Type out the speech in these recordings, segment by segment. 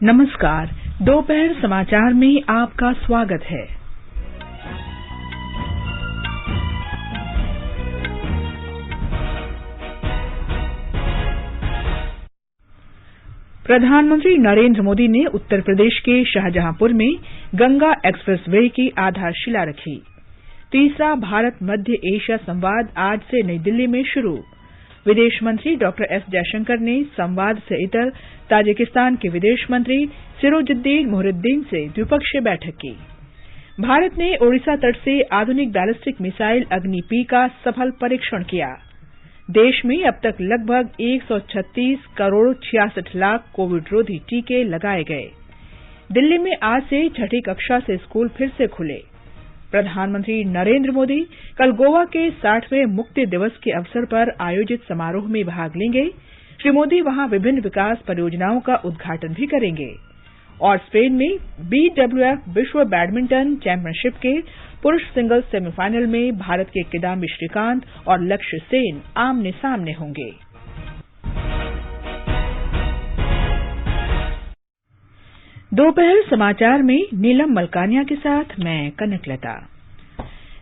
नमस्कार, दोपहर समाचार में आपका स्वागत है। प्रधानमंत्री नरेंद्र मोदी ने उत्तर प्रदेश के शाहजहांपुर में गंगा एक्सप्रेसवे की आधारशिला रखी। तीसरा भारत मध्य एशिया संवाद आज से नई दिल्ली में शुरू। विदेश मंत्री डॉक्टर एस जयशंकर ने संवाद से इतर ताजिकिस्तान के विदेश मंत्री सिरोजिद्दीन मुहरिद्दीन से द्विपक्षीय बैठक की। भारत ने ओडिशा तट से आधुनिक बैलिस्टिक मिसाइल अग्नि-P का सफल परीक्षण किया। देश में अब तक लगभग 136 करोड़ 66 लाख कोविड रोधी टीके लगाए गए। दिल्ली में आज से छठी कक्षा से स्कूल फिर से खुले। प्रधानमंत्री नरेंद्र मोदी कल गोवा के 60वें मुक्ति दिवस के अवसर पर आयोजित समारोह में भाग लेंगे। श्री मोदी वहां विभिन्न विकास परियोजनाओं का उद्घाटन भी करेंगे। और स्पेन में BWF विश्व बैडमिंटन चैंपियनशिप के पुरुष सिंगल्स सेमीफाइनल में भारत के किदाम्बी श्रीकांत और लक्ष्य सेन आमने सामने होंगे। दोपहर समाचार में नीलम मलकानिया के साथ मैं कनकलता।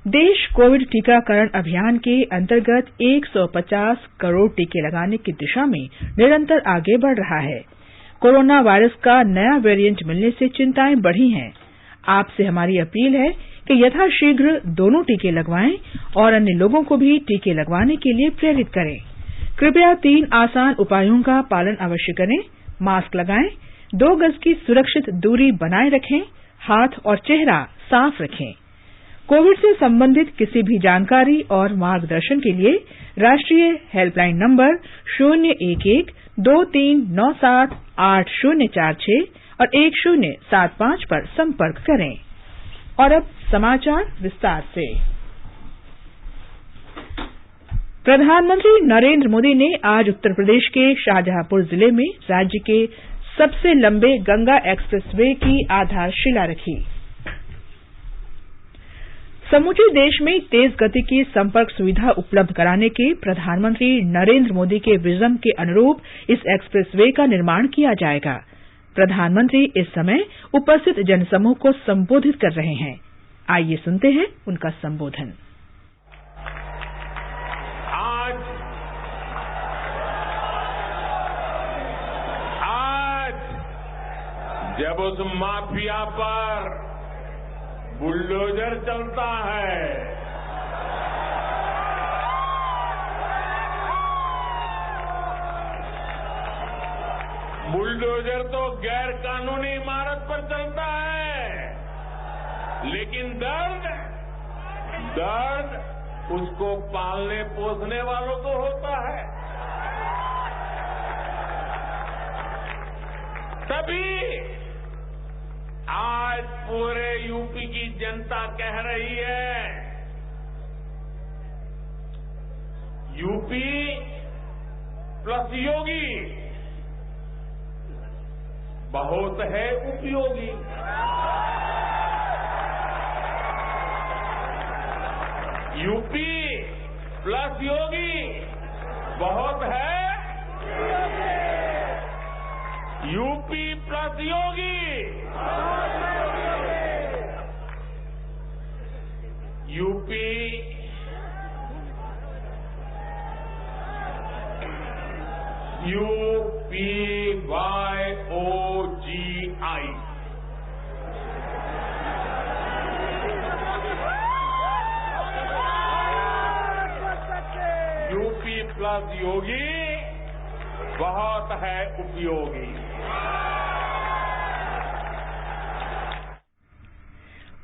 देश कोविड टीकाकरण अभियान के अंतर्गत 150 करोड़ टीके लगाने की दिशा में निरंतर आगे बढ़ रहा है। कोरोना वायरस का नया वेरिएंट मिलने से चिंताएं बढ़ी हैं। आपसे हमारी अपील है कि यथाशीघ्र दोनों टीके लगवाएं और अन्य लोगों को भी टीके लगवाने के लिए प्रेरित करें। कृपया 3 आसान उपायों का पालन अवश्य करें। मास्क लगाएं, 2 गज की सुरक्षित दूरी बनाए रखें, हाथ और चेहरा साफ रखें। कोविड से संबंधित किसी भी जानकारी और मार्गदर्शन के लिए राष्ट्रीय हेल्पलाइन नंबर 011-2397-8046 और 1075 पर संपर्क करें। और अब समाचार विस्तार से। प्रधानमंत्री नरेंद्र मोदी ने आज उत्तर प्रदेश के शाहजहांपुर जिले में राज्य के सबसे लंबे गंगा एक्सप्रेसवे की आधारशिला रखी। समूचे देश में तेज गति की संपर्क सुविधा उपलब्ध कराने के प्रधानमंत्री नरेंद्र मोदी के विजन के अनुरूप इस एक्सप्रेसवे का निर्माण किया जाएगा। प्रधानमंत्री इस समय उपस्थित जनसमूह को संबोधित कर रहे हैं। आइए सुनते हैं उनका संबोधन। आज जब उस माफिया पर बुलडोजर चलता है, बुलडोजर तो गैर कानूनी इमारत पर चलता है, लेकिन दर्द उसको पालने पोसने वालों को होता है। तभी आज पूरे यूपी की जनता कह रही है, यूपी प्लस योगी बहुत है उपयोगी। यूपी प्लस योगी बहुत है, यूपी प्लस योगी यूपी UPYOGI यूपी प्लस योगी बहुत है उपयोगी।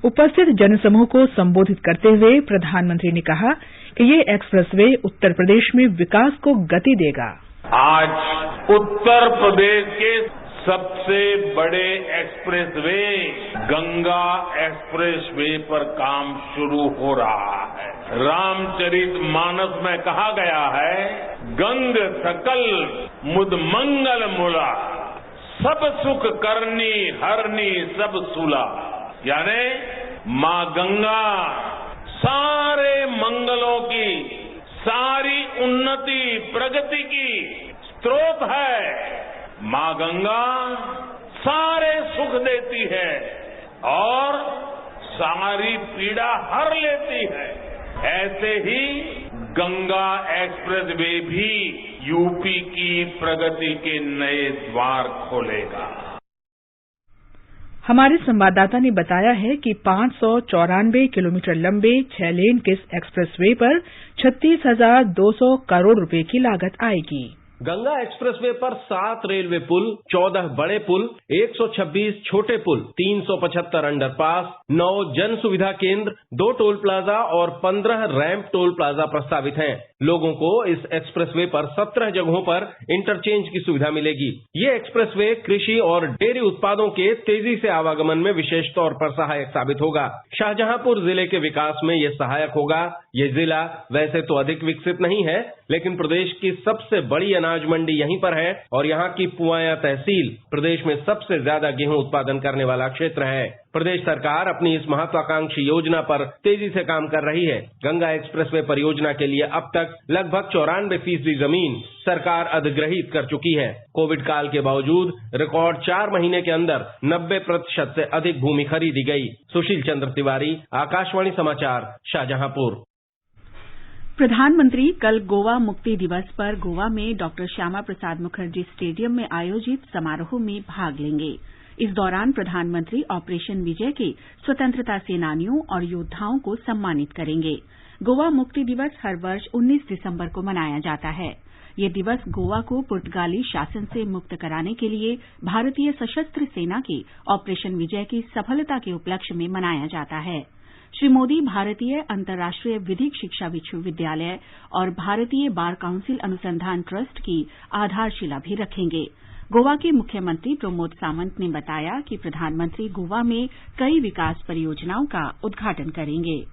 उपस्थित जनसमूह को संबोधित करते हुए प्रधानमंत्री ने कहा कि ये एक्सप्रेसवे उत्तर प्रदेश में विकास को गति देगा। आज उत्तर प्रदेश के सबसे बड़े एक्सप्रेसवे गंगा एक्सप्रेसवे पर काम शुरू हो रहा है। रामचरितमानस में कहा गया है, गंग सकल मुद मंगल मूला, सब सुख करनी हरनी सब सूला। यानी मां गंगा सारे मंगलों की, सारी उन्नति प्रगति की स्रोत है। मां गंगा सारे सुख देती है और सारी पीड़ा हर लेती है। ऐसे ही गंगा एक्सप्रेस वे भी यूपी की प्रगति के नए द्वार खोलेगा। हमारे संवाददाता ने बताया है कि 594 किलोमीटर लंबे 6 लेन के इस एक्सप्रेसवे पर 36,200 करोड़ रुपए की लागत आएगी। गंगा एक्सप्रेसवे पर 7 रेलवे पुल, 14 बड़े पुल, 126 छोटे पुल, 375 अंडरपास, 9 जन सुविधा केंद्र, 2 टोल प्लाजा और 15 रैंप टोल प्लाजा प्रस्तावित हैं। लोगों को इस एक्सप्रेसवे पर 17 जगहों पर इंटरचेंज की सुविधा मिलेगी। ये एक्सप्रेसवे कृषि और डेयरी उत्पादों के तेजी से आवागमन में विशेष तौर पर सहायक साबित होगा। शाहजहांपुर जिले के विकास में ये सहायक होगा। ये जिला वैसे तो अधिक विकसित नहीं है, लेकिन प्रदेश की सबसे बड़ी अनाज मंडी यहीं पर है और यहाँ की पुआया तहसील प्रदेश में सबसे ज्यादा गेहूं उत्पादन करने वाला क्षेत्र है। प्रदेश सरकार अपनी इस महत्वाकांक्षी योजना पर तेजी से काम कर रही है। गंगा एक्सप्रेसवे परियोजना के लिए अब तक लगभग 94% जमीन सरकार अधिग्रहित कर चुकी है। कोविड काल के बावजूद रिकॉर्ड 4 महीने के अंदर 90% से अधिक भूमि खरीदी गई। सुशील चंद्र तिवारी, आकाशवाणी समाचार, शाहजहांपुर। प्रधानमंत्री कल गोवा मुक्ति दिवस पर गोवा में डॉक्टर श्यामा प्रसाद मुखर्जी स्टेडियम में आयोजित समारोह में भाग लेंगे। इस दौरान प्रधानमंत्री ऑपरेशन विजय के स्वतंत्रता सेनानियों और योद्धाओं को सम्मानित करेंगे। गोवा मुक्ति दिवस हर वर्ष 19 दिसंबर को मनाया जाता है। ये दिवस गोवा को पुर्तगाली शासन से मुक्त कराने के लिए भारतीय सशस्त्र सेना के ऑपरेशन विजय की सफलता के उपलक्ष्य में मनाया जाता है। श्री मोदी भारतीय अंतर्राष्ट्रीय विधिक शिक्षा विश्वविद्यालय और भारतीय बार काउंसिल अनुसंधान ट्रस्ट की आधारशिला भी रखेंगे। गोवा के मुख्यमंत्री प्रमोद सावंत ने बताया कि प्रधानमंत्री गोवा में कई विकास परियोजनाओं का उद्घाटन करेंगे।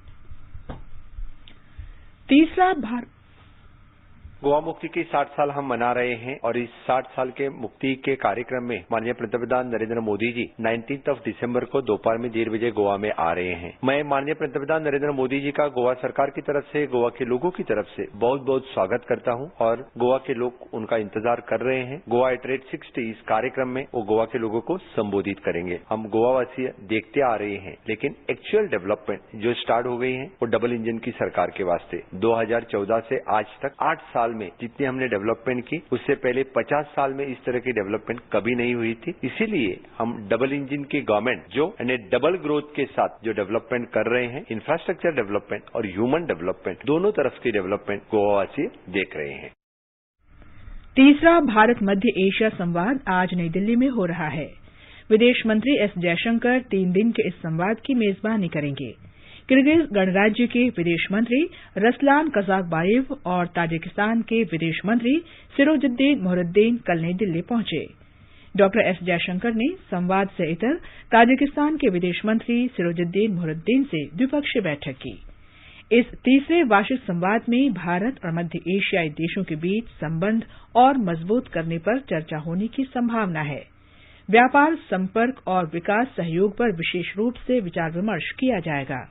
गोवा मुक्ति के 60 साल हम मना रहे हैं और इस 60 साल के मुक्ति के कार्यक्रम में माननीय पंतप्रधान नरेंद्र मोदी जी 19 दिसंबर को दोपहर में 1:30 बजे गोवा में आ रहे हैं। मैं माननीय पंतप्रधान नरेंद्र मोदी जी का गोवा सरकार की तरफ से, गोवा के लोगों की तरफ से बहुत बहुत स्वागत करता हूं और गोवा के लोग उनका इंतजार कर रहे हैं। गोवा एट रेट 60 इस कार्यक्रम में वो गोवा के लोगों को संबोधित करेंगे। हम गोवावासी देखते आ रहे हैं, लेकिन एक्चुअल डेवलपमेंट जो स्टार्ट हो गई है वो डबल इंजन की सरकार के वास्ते 2014 से आज तक 8 साल में जितनी हमने डेवलपमेंट की, उससे पहले 50 साल में इस तरह की डेवलपमेंट कभी नहीं हुई थी। इसीलिए हम डबल इंजन की गवर्नमेंट जो डबल ग्रोथ के साथ जो डेवलपमेंट कर रहे हैं, इंफ्रास्ट्रक्चर डेवलपमेंट और ह्यूमन डेवलपमेंट दोनों तरफ की डेवलपमेंट गोवावासी देख रहे हैं। तीसरा भारत मध्य एशिया संवाद आज नई दिल्ली में हो रहा है। विदेश मंत्री एस जयशंकर 3 दिन के इस संवाद की मेजबानी करेंगे। किर्गिज गणराज्य के विदेश मंत्री रसलान कजाकबायेव और ताजिकिस्तान के विदेश मंत्री सिरोजिद्दीन मोहरुद्दीन कल नई दिल्ली पहुंचे। डॉक्टर एस जयशंकर ने संवाद से इतर ताजिकिस्तान के विदेश मंत्री सिरोजिद्दीन मोहरुद्दीन से द्विपक्षीय बैठक की। इस तीसरे वार्षिक संवाद में भारत और मध्य एशियाई देशों के बीच संबंध और मजबूत करने पर चर्चा होने की संभावना है। व्यापार, संपर्क और विकास सहयोग पर विशेष रूप से विचार विमर्श किया जाएगा।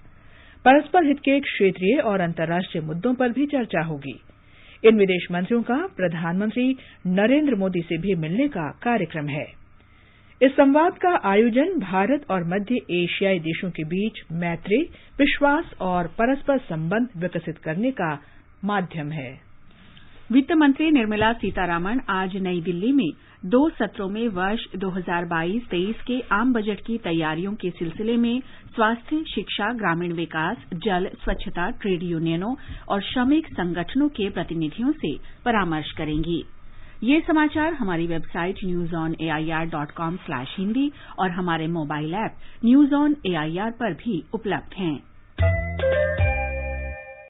परस्पर हित के क्षेत्रीय और अंतर्राष्ट्रीय मुद्दों पर भी चर्चा होगी। इन विदेश मंत्रियों का प्रधानमंत्री नरेंद्र मोदी से भी मिलने का कार्यक्रम है। इस संवाद का आयोजन भारत और मध्य एशियाई देशों के बीच मैत्री, विश्वास और परस्पर संबंध विकसित करने का माध्यम है। वित्त मंत्री निर्मला सीतारामन आज नई दिल्ली में 2 सत्रों में वर्ष 2022-23 के आम बजट की तैयारियों के सिलसिले में स्वास्थ्य, शिक्षा, ग्रामीण विकास, जल, स्वच्छता, ट्रेड यूनियनों और श्रमिक संगठनों के प्रतिनिधियों से परामर्श करेंगी। ये समाचार हमारी वेबसाइट newsonair.com/hindi और हमारे mobile app news on AIR पर भी उपलब्ध हैं।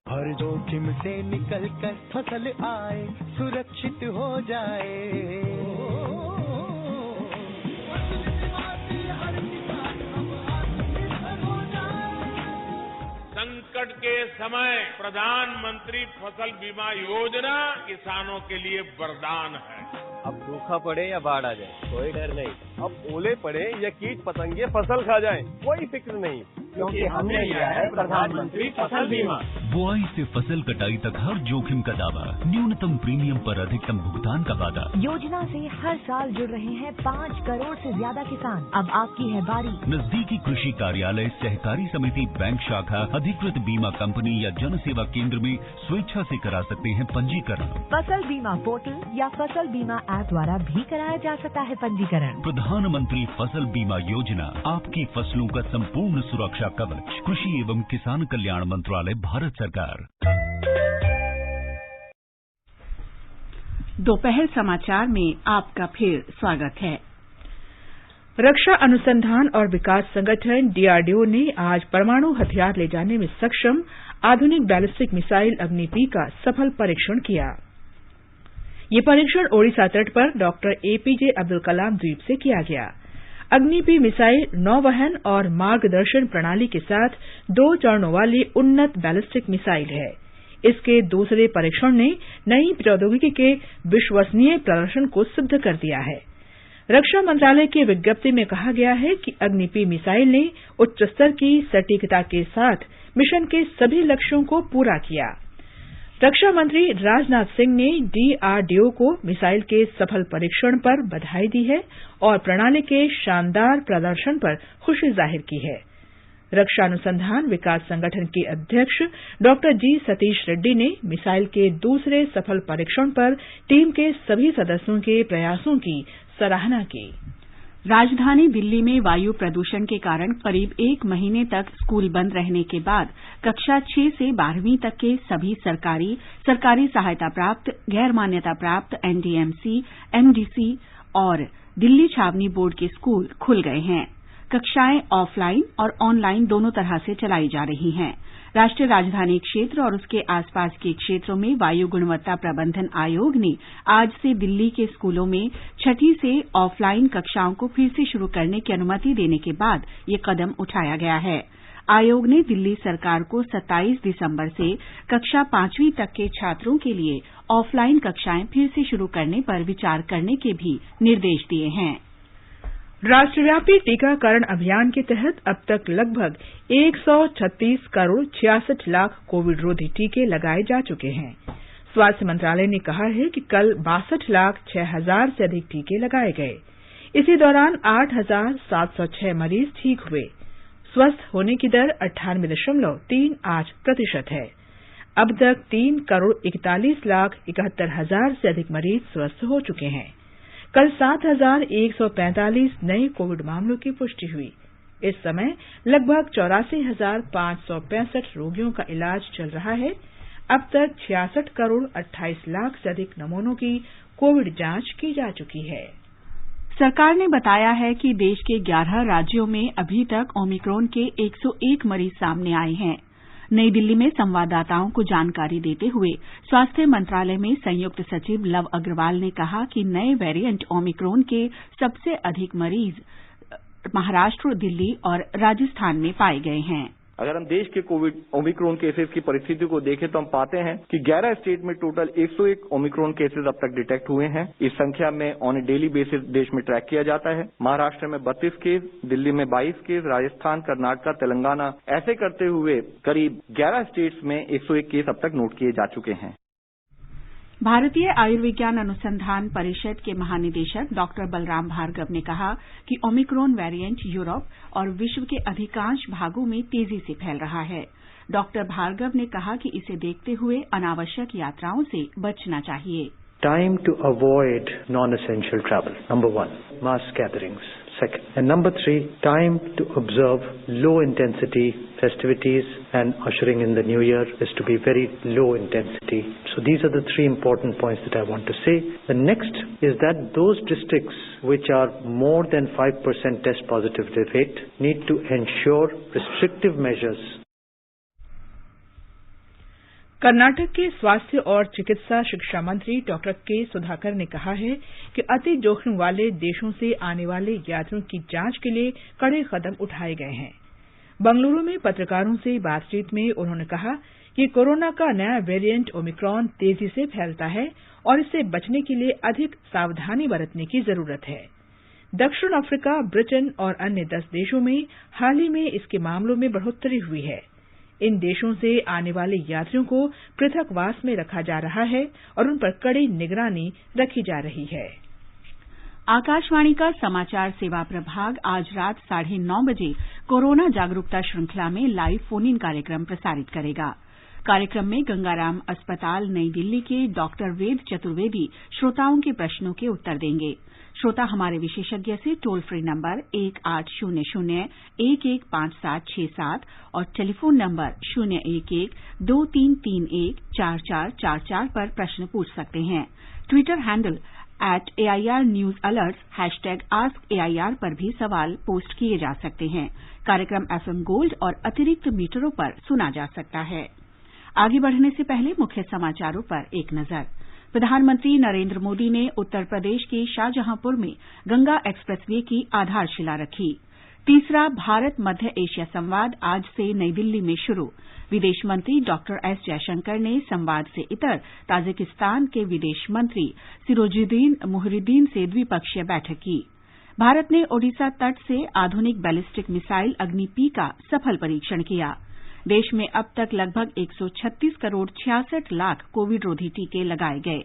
हर जोखिम से निकल कर फसल आए, सुरक्षित हो जाए। संकट के समय प्रधानमंत्री फसल बीमा योजना किसानों के लिए वरदान है। अब सूखा पड़े या बाढ़ आ जाए, कोई डर नहीं। अब ओले पड़े या कीट पतंगे फसल खा जाए, कोई फिक्र नहीं, क्योंकि हमने लिया है प्रधानमंत्री फसल बीमा। बुआई से फसल कटाई तक हर जोखिम का दावा, न्यूनतम प्रीमियम पर अधिकतम भुगतान का वादा। योजना से हर साल जुड़ रहे हैं 5 करोड़ से ज्यादा किसान। अब आपकी है बारी। नजदीकी कृषि कार्यालय, सहकारी समिति, बैंक शाखा, अधिकृत बीमा कंपनी या जन सेवा केंद्र में स्वेच्छा से करा सकते हैं पंजीकरण। फसल बीमा पोर्टल या फसल बीमा ऐप द्वारा भी कराया जा सकता है पंजीकरण। प्रधानमंत्री फसल बीमा योजना, आपकी फसलों का संपूर्ण सुरक्षा कवच। कृषि एवं किसान कल्याण मंत्रालय, भारत सरकार। दोपहर समाचार में आपका फिर स्वागत है। रक्षा अनुसंधान और विकास संगठन डीआरडीओ ने आज परमाणु हथियार ले जाने में सक्षम आधुनिक बैलिस्टिक मिसाइल अग्नि-P का सफल परीक्षण किया। ये परीक्षण ओडिशा तट पर डॉक्टर एपीजे अब्दुल कलाम द्वीप से किया गया। अग्नि-P मिसाइल नौवहन और मार्गदर्शन प्रणाली के साथ 2 चरणों वाली उन्नत बैलिस्टिक मिसाइल है। इसके दूसरे परीक्षण ने नई प्रौद्योगिकी के विश्वसनीय प्रदर्शन को सिद्ध कर दिया है। रक्षा मंत्रालय की विज्ञप्ति में कहा गया है कि अग्नि-P मिसाइल ने उच्च स्तर की सटीकता के साथ मिशन के सभी लक्ष्यों को पूरा किया। रक्षा मंत्री राजनाथ सिंह ने डीआरडीओ को मिसाइल के सफल परीक्षण पर बधाई दी है और प्रणाली के शानदार प्रदर्शन पर खुशी जाहिर की है। रक्षा अनुसंधान विकास संगठन के अध्यक्ष डॉक्टर जी सतीश रेड्डी ने मिसाइल के दूसरे सफल परीक्षण पर टीम के सभी सदस्यों के प्रयासों की सराहना की। राजधानी दिल्ली में वायु प्रदूषण के कारण करीब 1 महीने तक स्कूल बंद रहने के बाद कक्षा 6 से 12वीं तक के सभी सरकारी सहायता प्राप्त, गैर मान्यता प्राप्त एनडीएमसी, एमडीसी और दिल्ली छावनी बोर्ड के स्कूल खुल गए हैं। कक्षाएं ऑफलाइन और ऑनलाइन दोनों तरह से चलाई जा रही हैं। राष्ट्रीय राजधानी क्षेत्र और उसके आसपास के क्षेत्रों में वायु गुणवत्ता प्रबंधन आयोग ने आज से दिल्ली के स्कूलों में 6ठी से ऑफलाइन कक्षाओं को फिर से शुरू करने की अनुमति देने के बाद ये कदम उठाया गया है। आयोग ने दिल्ली सरकार को 27 दिसंबर से कक्षा 5वीं तक के छात्रों के लिए ऑफलाइन कक्षाएं फिर से शुरू करने पर विचार करने के भी निर्देश दिए हैं। राष्ट्रव्यापी टीकाकरण अभियान के तहत अब तक लगभग 136 करोड़ 66 लाख कोविड रोधी टीके लगाए जा चुके हैं। स्वास्थ्य मंत्रालय ने कहा है कि कल 62 लाख 6 हजार से अधिक टीके लगाए गए। इसी दौरान 8,706 मरीज ठीक हुए। स्वस्थ होने की दर 98.38% है। अब तक 3 करोड़ 41 लाख 71 हजार से अधिक मरीज स्वस्थ हो चुके हैं। कल 7,145 नए कोविड मामलों की पुष्टि हुई। इस समय लगभग 84,565 रोगियों का इलाज चल रहा है। अब तक 66 करोड़ 28 लाख से अधिक नमूनों की कोविड जांच की जा चुकी है। सरकार ने बताया है कि देश के 11 राज्यों में अभी तक ओमिक्रॉन के 101 मरीज सामने आए हैं। नई दिल्ली में संवाददाताओं को जानकारी देते हुए स्वास्थ्य मंत्रालय में संयुक्त सचिव लव अग्रवाल ने कहा कि नए वेरिएंट ओमिक्रॉन के सबसे अधिक मरीज महाराष्ट्र, दिल्ली और राजस्थान में पाए गए हैं। अगर हम देश के कोविड ओमिक्रॉन केसेस की परिस्थिति को देखें तो हम पाते हैं कि 11 स्टेट में टोटल 101 ओमिक्रॉन केसेस अब तक डिटेक्ट हुए हैं। इस संख्या में ऑन ए डेली बेसिस देश में ट्रैक किया जाता है। महाराष्ट्र में 32 केस, दिल्ली में 22 केस, राजस्थान, कर्नाटक, तेलंगाना ऐसे करते हुए करीब 11 स्टेट्स में 101 केस अब तक नोट किए जा चुके हैं। भारतीय आयुर्विज्ञान अनुसंधान परिषद के महानिदेशक डॉक्टर बलराम भार्गव ने कहा कि ओमिक्रॉन वेरिएंट यूरोप और विश्व के अधिकांश भागों में तेजी से फैल रहा है। डॉक्टर भार्गव ने कहा कि इसे देखते हुए अनावश्यक यात्राओं से बचना चाहिए। Time to avoid non-essential travel. Number 1, mass gatherings. Second, and number 3, time to observe low-intensity festivities, and ushering in the new year is to be very low intensity. So these are the 3 important points that I want to say. The next is that those districts which are more than 5% test positivity rate need to ensure restrictive measures. Karnataka के स्वास्थ्य और चिकित्सा शिक्षा मंत्री doctor के सुधाकर ने कहा है कि अति जोखिम वाले देशों से आने वाले यात्रियों की जांच के लिए कड़े कदम उठाए गए हैं। बंगलुरु में पत्रकारों से बातचीत में उन्होंने कहा कि कोरोना का नया वेरिएंट ओमिक्रॉन तेजी से फैलता है और इससे बचने के लिए अधिक सावधानी बरतने की जरूरत है। दक्षिण अफ्रीका, ब्रिटेन और अन्य 10 देशों में हाल ही में इसके मामलों में बढ़ोतरी हुई है। इन देशों से आने वाले यात्रियों को पृथकवास में रखा जा रहा है और उन पर कड़ी निगरानी रखी जा रही है। आकाशवाणी का समाचार सेवा प्रभाग आज रात 9:30 बजे कोरोना जागरूकता श्रृंखला में लाइव फोन इन कार्यक्रम प्रसारित करेगा। कार्यक्रम में गंगाराम अस्पताल नई दिल्ली के डॉक्टर वेद चतुर्वेदी श्रोताओं के प्रश्नों के उत्तर देंगे। श्रोता हमारे विशेषज्ञ से टोल फ्री नंबर 1800-115767 और टेलीफोन नंबर 011-2331-4444 पर प्रश्न पूछ सकते हैं। Twitter handle @AIR News Alerts #AskAIR पर भी सवाल पोस्ट किए जा सकते हैं। कार्यक्रम FM गोल्ड और अतिरिक्त मीटरों पर सुना जा सकता है। आगे बढ़ने से पहले मुख्य समाचारों पर एक नजर। प्रधानमंत्री नरेंद्र मोदी ने उत्तर प्रदेश के शाहजहांपुर में गंगा एक्सप्रेसवे की आधारशिला रखी। तीसरा भारत मध्य एशिया संवाद आज से नई दिल्ली में शुरू। विदेश मंत्री डॉक्टर एस जयशंकर ने संवाद से इतर ताजिकिस्तान के विदेश मंत्री सिरोजुद्दीन मुहरिद्दीन से द्विपक्षीय बैठक की। भारत ने ओडिशा तट से आधुनिक बैलिस्टिक मिसाइल अग्नि-P का सफल परीक्षण किया। देश में अब तक लगभग 136 करोड़ 66 लाख कोविड रोधी टीके लगाए गए।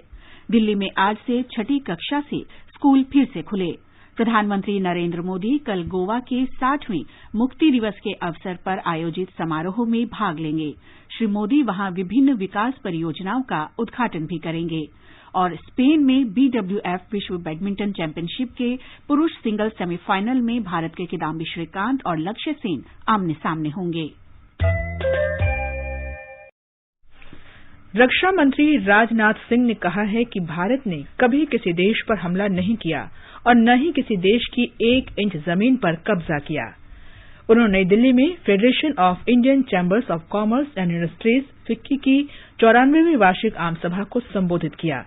दिल्ली में आज से छठी कक्षा से स्कूल फिर से खुले। प्रधानमंत्री नरेंद्र मोदी कल गोवा के 60वें मुक्ति दिवस के अवसर पर आयोजित समारोह में भाग लेंगे। श्री मोदी वहां विभिन्न विकास परियोजनाओं का उद्घाटन भी करेंगे और स्पेन में BWF विश्व बैडमिंटन चैंपियनशिप के पुरुष सिंगल सेमीफाइनल में भारत के किदाम्बी श्रीकांत और लक्ष्य सेन आमने सामने होंगे। रक्षा मंत्री राजनाथ सिंह ने कहा है कि भारत ने कभी किसी देश पर हमला नहीं किया और न ही किसी देश की 1 इंच जमीन पर कब्जा किया। उन्होंने नई दिल्ली में federation of Indian chambers of commerce and industries FICCI की 94वीं वार्षिक आम सभा को संबोधित किया।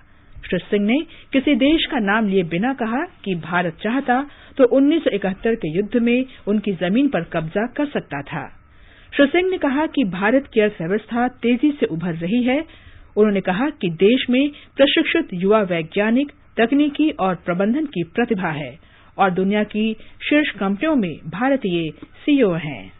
श्री सिंह ने किसी देश का नाम लिए बिना कहा कि भारत चाहता तो 1971 के युद्ध में उनकी जमीन पर कब्जा कर सकता था। श्री सिंह ने कहा कि भारत की अर्थव्यवस्था तेजी से उभर रही है। उन्होंने कहा कि देश में प्रशिक्षित युवा वैज्ञानिक, तकनीकी और प्रबंधन की प्रतिभा है और दुनिया की शीर्ष कंपनियों में भारतीय CEO हैं।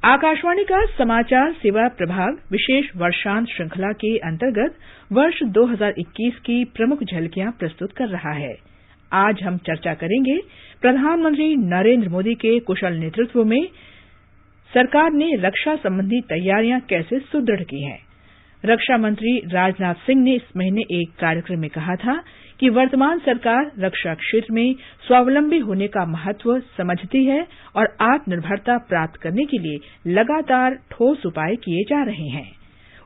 आकाशवाणी का समाचार सेवा प्रभाग विशेष वर्षांत श्रृंखला के अंतर्गत वर्ष 2021 की प्रमुख झलकियां प्रस्तुत कर रहा है। आज हम चर्चा करेंगे प्रधानमंत्री नरेंद्र मोदी के कुशल नेतृत्व में सरकार ने रक्षा संबंधी तैयारियां कैसे सुदृढ़ की हैं। रक्षा मंत्री राजनाथ सिंह ने इस महीने एक कार्यक्रम में कहा था कि वर्तमान सरकार रक्षा क्षेत्र में स्वावलंबी होने का महत्व समझती है और आत्मनिर्भरता प्राप्त करने के लिए लगातार ठोस उपाय किए जा रहे हैं।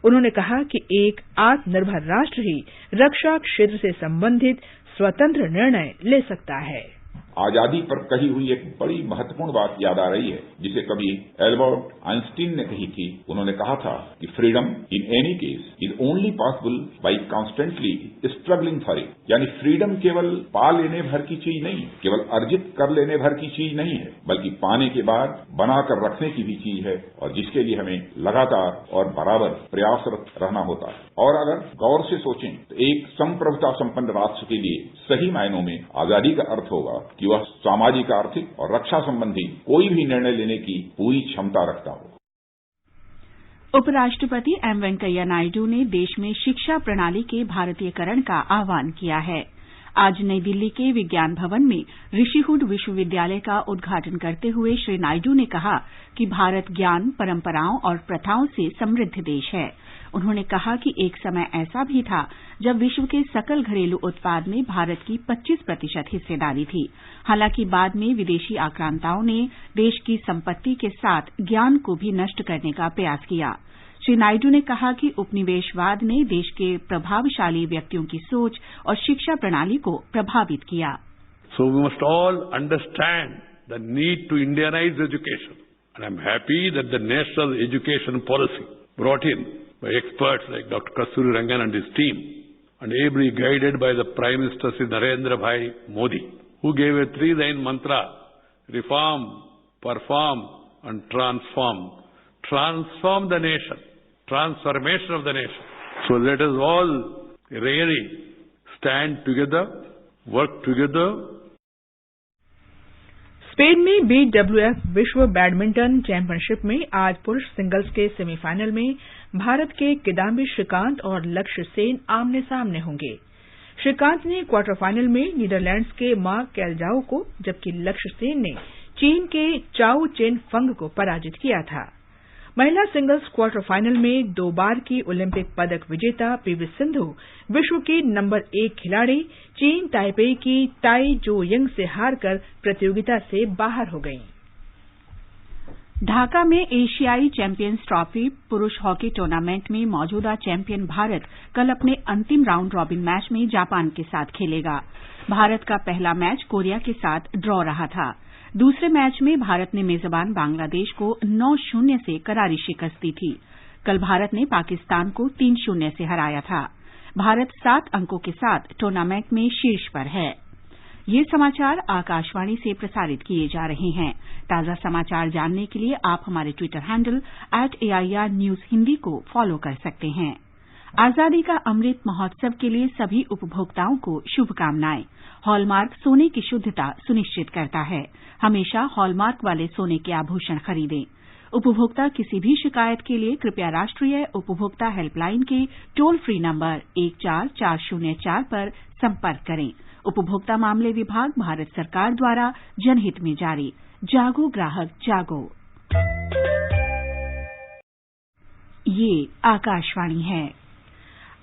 उन्होंने कहा कि एक आत्मनिर्भर राष्ट्र ही रक्षा क्षेत्र से संबंधित स्वतंत्र निर्णय ले सकता है। आजादी पर कही हुई एक बड़ी महत्वपूर्ण बात याद आ रही है जिसे कभी एल्बर्ट आइंस्टीन ने कही थी। उन्होंने कहा था कि freedom in any case is only possible by constantly struggling for it. यानी फ्रीडम केवल पा लेने भर की चीज नहीं, केवल अर्जित कर लेने भर की चीज नहीं है, बल्कि पाने के बाद बनाकर रखने की भी चीज है और जिसके लिए हमें लगातार और बराबर प्रयासरत रहना होता है। और अगर गौर से सोचें तो एक संप्रभुता संपन्न राष्ट्र के लिए सही मायनों में आजादी का अर्थ होगा कि वह सामाजिक, आर्थिक और रक्षा संबंधी कोई भी निर्णय लेने की पूरी क्षमता रखता हो। उपराष्ट्रपति एम वेंकैया नायडू ने देश में शिक्षा प्रणाली के भारतीयकरण का आह्वान किया है। आज नई दिल्ली के विज्ञान भवन में ऋषिहुड विश्वविद्यालय का उद्घाटन करते हुए श्री नायडू ने कहा कि भारत ज्ञान, परंपराओं और प्रथाओं से समृद्ध देश है। उन्होंने कहा कि एक समय ऐसा भी था जब विश्व के सकल घरेलू उत्पाद में भारत की 25% हिस्सेदारी थी। हालांकि बाद में विदेशी आक्रांताओं ने देश की संपत्ति के साथ ज्ञान को भी नष्ट करने का प्रयास किया। श्री नायडू ने कहा कि उपनिवेशवाद ने देश के प्रभावशाली व्यक्तियों की सोच और शिक्षा प्रणाली को प्रभावित किया। So we must all understand the need to Indianize education. And I'm happy that the national education policy brought in by experts like Dr. Kasturi Rangan and his team, and ably guided by the Prime Minister Shri Narendra Bhai Modi, who gave a 3-line mantra: reform, perform, and transform. Transform the nation, transformation of the nation. So let us all really stand together, work together. Spain में BWF विश्व badminton championship में आज पुरुष singles के semifinal में भारत के किदाम्बी श्रीकांत और लक्ष्य सेन आमने सामने होंगे। श्रीकांत ने क्वार्टर फाइनल में नीदरलैंड्स के मार्क कैलजाओ को, जबकि लक्ष्य सेन ने चीन के चाउ चेन फंग को पराजित किया था। महिला सिंगल्स क्वार्टर फाइनल में 2 बार की ओलंपिक पदक विजेता पीवी सिंधु विश्व की नंबर 1 खिलाड़ी चीन ताइपेई की ताई जो यंग से हारकर प्रतियोगिता से बाहर हो गईं। ढाका में एशियाई चैंपियंस ट्रॉफी पुरुष हॉकी टूर्नामेंट में मौजूदा चैंपियन भारत कल अपने अंतिम राउंड रॉबिन मैच में जापान के साथ खेलेगा। भारत का पहला मैच कोरिया के साथ ड्रॉ रहा था। दूसरे मैच में भारत ने मेजबान बांग्लादेश को 9-0 से करारी शिकस्त दी थी। कल भारत ने पाकिस्तान को 3-0 से हराया था। भारत 7 अंकों के साथ टूर्नामेंट में शीर्ष पर है। ये समाचार आकाशवाणी से प्रसारित किए जा रहे हैं। ताजा समाचार जानने के लिए आप हमारे Twitter handle @AIR News Hindi को फॉलो कर सकते हैं। आजादी का अमृत महोत्सव के लिए सभी उपभोक्ताओं को शुभकामनाएं। हॉलमार्क सोने की शुद्धता सुनिश्चित करता है। हमेशा हॉलमार्क वाले सोने के आभूषण खरीदें। उपभोक्ता किसी भी शिकायत के लिए कृपया राष्ट्रीय उपभोक्ता हेल्पलाइन के टोल फ्री नंबर 14404 पर संपर्क करें। उपभोक्ता मामले विभाग, भारत सरकार द्वारा जनहित में जारी। जागो ग्राहक जागो। ये आकाशवाणी है।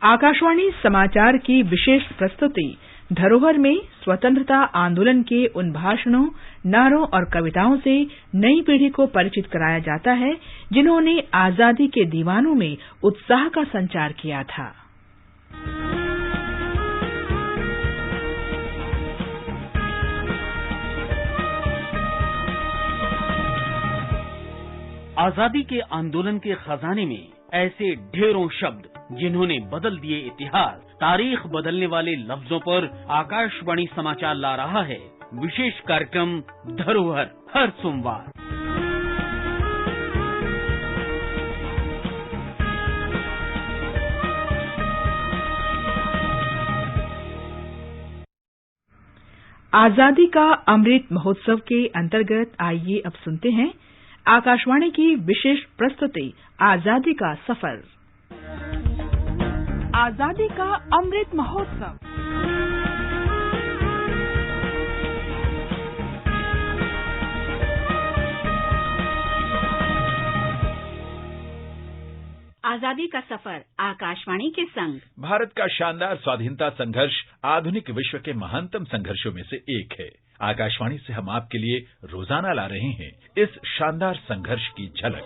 आकाशवाणी समाचार की विशेष प्रस्तुति धरोहर में स्वतंत्रता आंदोलन के उन भाषणों, नारों और कविताओं से नई पीढ़ी को परिचित कराया जाता है जिन्होंने आजादी के दीवानों में उत्साह का संचार किया था। आजादी के आंदोलन के खजाने में ऐसे ढेरों शब्द जिन्होंने बदल दिए इतिहास। तारीख बदलने वाले लफ्जों पर आकाशवाणी समाचार ला रहा है विशेष कार्यक्रम धरोहर, हर सोमवार। आजादी का अमृत महोत्सव के अंतर्गत आइए अब सुनते हैं आकाशवाणी की विशेष प्रस्तुति आजादी का सफर। आजादी का अमृत महोत्सव। आजादी का सफर आकाशवाणी के संग। भारत का शानदार स्वाधीनता संघर्ष आधुनिक विश्व के महानतम संघर्षों में से एक है। आकाशवाणी से हम आपके लिए रोजाना ला रहे हैं इस शानदार संघर्ष की झलक।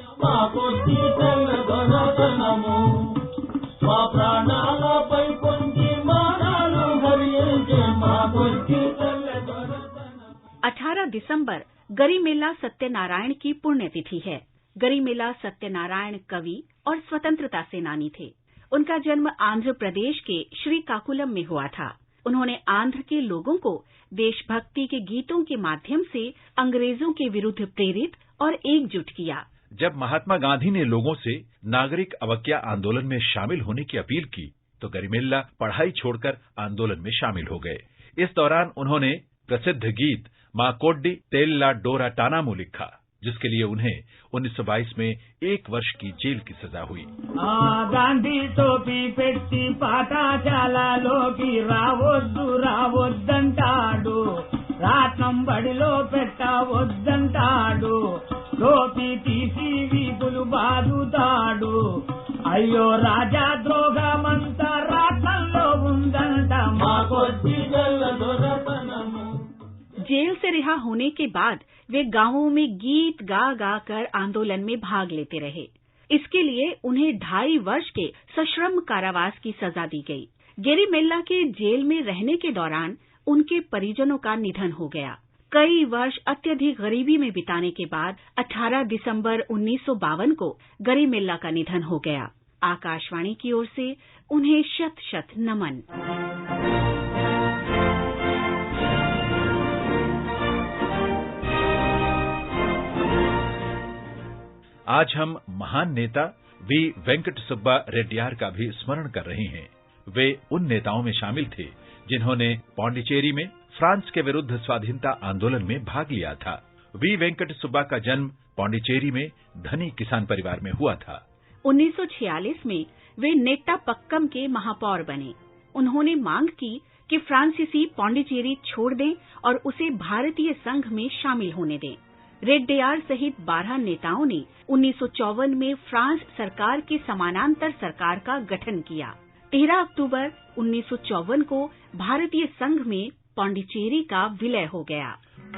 18 दिसंबर गरिमेल्ला सत्यनारायण की पुण्यतिथि है। गरिमेल्ला सत्यनारायण कवि और स्वतंत्रता सेनानी थे। उनका जन्म आंध्र प्रदेश के श्रीकाकुलम में हुआ था। उन्होंने आंध्र के लोगों को देशभक्ति के गीतों के माध्यम से अंग्रेजों के विरुद्ध प्रेरित और एकजुट किया। जब महात्मा गांधी ने लोगों से नागरिक अवज्ञा आंदोलन में शामिल होने की अपील की तो गरिमेल्ला पढ़ाई छोड़कर आंदोलन में शामिल हो गए। इस दौरान उन्होंने प्रसिद्ध गीत माकोड्डी तेल्ला डोरा टानामू लिखा, जिसके लिए उन्हें 1922 में 1 वर्ष की जेल की सजा हुई। गांधी टोपी पेट्टी पाटा चालालोकी रावोद्दू रावोद्दंटाडू राट्నం బడిలో పెట్టవద్దంటాడు టోపీ తీసి వీపులు బాదుతాడు అయ్యో రాజా ద్రోహమంతా రాట్నంలో ఉందంట మాకొచ్చి దొరతనము। जेल से रिहा होने के बाद वे गांवों में गीत गा गा कर आंदोलन में भाग लेते रहे। इसके लिए उन्हें 2.5 वर्ष के सश्रम कारावास की सजा दी गई। गेरिमेल्ला के जेल में रहने के दौरान उनके परिजनों का निधन हो गया। कई वर्ष अत्यधिक गरीबी में बिताने के बाद 18 दिसंबर 1952 को गरिमेल्ला का निधन हो गया। आकाशवाणी की ओर से उन्हें शत शत नमन। आज हम महान नेता वी वेंकट सुब्बा रेड्डियार का भी स्मरण कर रहे हैं। वे उन नेताओं में शामिल थे जिन्होंने पांडिचेरी में फ्रांस के विरुद्ध स्वाधीनता आंदोलन में भाग लिया था। वी वेंकट सुब्बा का जन्म पांडिचेरी में धनी किसान परिवार में हुआ था। 1946 में वे नेट्टापक्कम के महापौर बने। उन्होंने मांग की कि फ्रांसीसी पांडिचेरी छोड़ दें और उसे भारतीय संघ में शामिल होने दें। रेड्डियार सहित 12 नेताओं ने 1954 में फ्रांस सरकार के समानांतर सरकार का गठन किया। 13 अक्टूबर 1954 को भारतीय संघ में पांडिचेरी का विलय हो गया।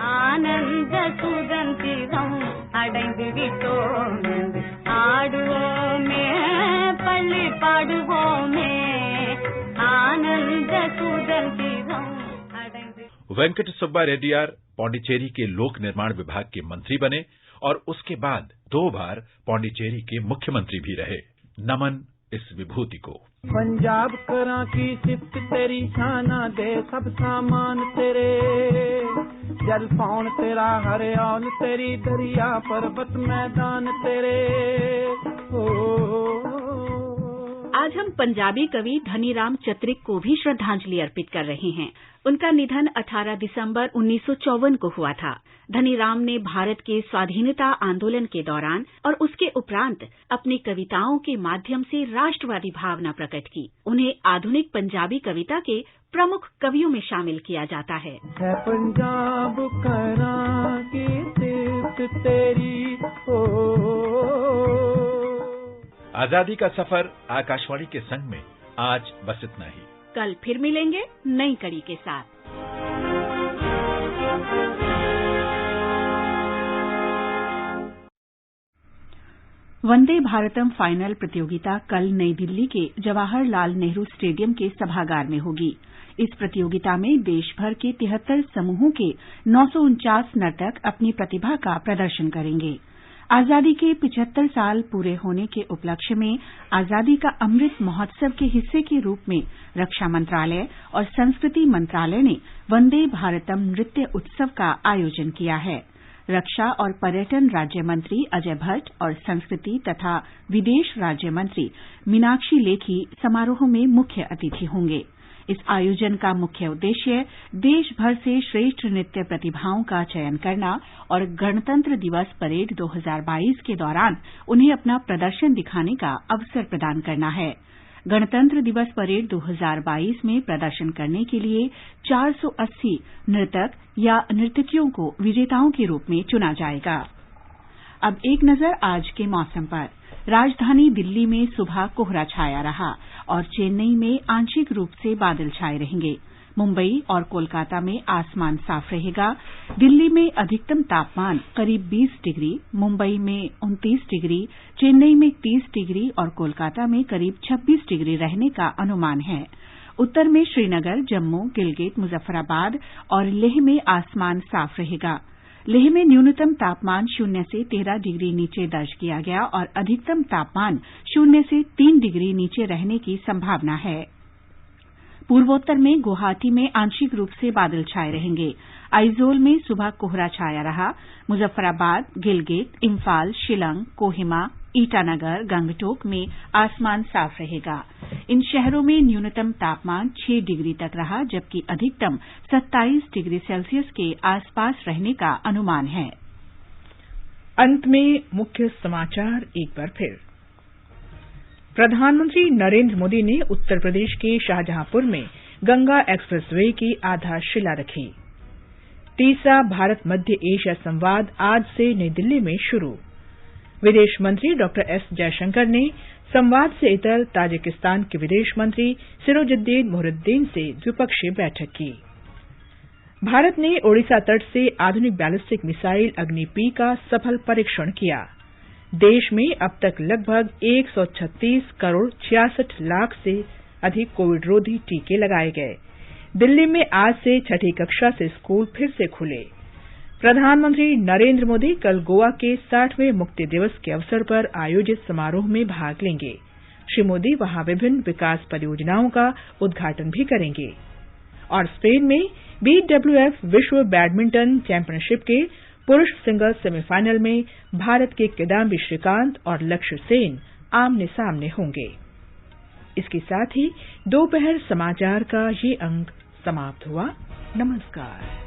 आनंद सुगंधिरम अडैंदु विटोम आडुओमे पल्ली पाडुओमे आनंद सुगंधिरम अडैंदु। वेंकट सुब्बा रेड्डियार पांडिचेरी के लोक निर्माण विभाग के मंत्री बने और उसके बाद 2 बार पांडिचेरी के मुख्यमंत्री भी रहे। नमन इस विभूति को। पंजाब कराची सिफ्त तेरी शाना दे सब सामान तेरे, जल पौन तेरा हरियाल तेरी दरिया पर्वत मैदान तेरे। आज हम पंजाबी कवि धनीराम चतरिक को भी श्रद्धांजलि अर्पित कर रहे हैं। उनका निधन 18 दिसंबर 1954 को हुआ था। धनीराम ने भारत के स्वाधीनता आंदोलन के दौरान और उसके उपरांत अपनी कविताओं के माध्यम से राष्ट्रवादी भावना प्रकट की। उन्हें आधुनिक पंजाबी कविता के प्रमुख कवियों में शामिल किया जाता है। पंजाब कराची सिफ्त तेरी आजादी का सफर आकाशवाणी के संग में आज बस इतना ही। कल फिर मिलेंगे नई कड़ी के साथ। वंदे भारतम फाइनल प्रतियोगिता कल नई दिल्ली के जवाहरलाल नेहरू स्टेडियम के सभागार में होगी। इस प्रतियोगिता में देश भर के 73 समूहों के 949 नर्तक अपनी प्रतिभा का प्रदर्शन करेंगे। आजादी के 75 साल पूरे होने के उपलक्ष्य में आजादी का अमृत महोत्सव के हिस्से के रूप में रक्षा मंत्रालय और संस्कृति मंत्रालय ने वंदे भारतम नृत्य उत्सव का आयोजन किया है। रक्षा और पर्यटन राज्य मंत्री अजय भट्ट और संस्कृति तथा विदेश राज्य मंत्री मीनाक्षी लेखी समारोह में मुख्य अतिथि होंगे। इस आयोजन का मुख्य उद्देश्य देश भर से श्रेष्ठ नृत्य प्रतिभाओं का चयन करना और गणतंत्र दिवस परेड 2022 के दौरान उन्हें अपना प्रदर्शन दिखाने का अवसर प्रदान करना है। गणतंत्र दिवस परेड 2022 में प्रदर्शन करने के लिए 480 नर्तक या नर्तकियों को विजेताओं के रूप में चुना जाएगा। अब एक नजर आज के मौसम पर। राजधानी दिल्ली में सुबह कोहरा छाया रहा और चेन्नई में आंशिक रूप से बादल छाए रहेंगे। मुंबई और कोलकाता में आसमान साफ रहेगा। दिल्ली में अधिकतम तापमान करीब 20 डिग्री, मुंबई में 29 डिग्री, चेन्नई में 30 डिग्री और कोलकाता में करीब 26 डिग्री रहने का अनुमान है। उत्तर में श्रीनगर, जम्मू, गिलगित, मुजफ्फराबाद और लेह में आसमान साफ रहेगा। लेह में न्यूनतम तापमान 0 से 13 डिग्री नीचे दर्ज किया गया और अधिकतम तापमान 0 से 3 डिग्री नीचे रहने की संभावना है। पूर्वोत्तर में गुवाहाटी में आंशिक रूप से बादल छाए रहेंगे। आइजोल में सुबह कोहरा छाया रहा। मुजफ्फराबाद, गिलगित, इम्फाल, शिलंग, कोहिमा, ईटानगर, गंगटोक में आसमान साफ रहेगा। इन शहरों में न्यूनतम तापमान 6 डिग्री तक रहा, जबकि अधिकतम 27 डिग्री सेल्सियस के आसपास रहने का अनुमान है। अंत में मुख्य समाचार एक बार फिर। प्रधानमंत्री नरेंद्र मोदी ने उत्तर प्रदेश के शाहजहांपुर में गंगा एक्सप्रेसवे की आधारशिला रखी। तीसरा भारत मध्य एशिया संवाद आज से नई दिल्ली में शुरू। विदेश मंत्री डॉक्टर एस जयशंकर ने संवाद से इतर ताजिकिस्तान के विदेश मंत्री सिरोजुद्दीन मुहरुद्दीन से द्विपक्षीय बैठक की। भारत ने ओडिशा तट से आधुनिक बैलिस्टिक मिसाइल अग्नि-P का सफल परीक्षण किया। देश में अब तक लगभग 136 करोड़ 66 लाख से अधिक कोविड रोधी टीके लगाए गए। दिल्ली में आज से छठी कक्षा से स्कूल फिर से खुले। प्रधानमंत्री नरेंद्र मोदी कल गोवा के 60वें मुक्ति दिवस के अवसर पर आयोजित समारोह में भाग लेंगे। श्री मोदी वहां विभिन्न विकास परियोजनाओं का उद्घाटन भी करेंगे। और स्पेन में BWF विश्व बैडमिंटन चैंपियनशिप के पुरुष सिंगल्स सेमीफाइनल में भारत के किदाम्बी श्रीकांत और लक्ष्य सेन आमने सामने होंगे। इसके साथ ही दोपहर समाचार का ये अंक समाप्त हुआ। नमस्कार।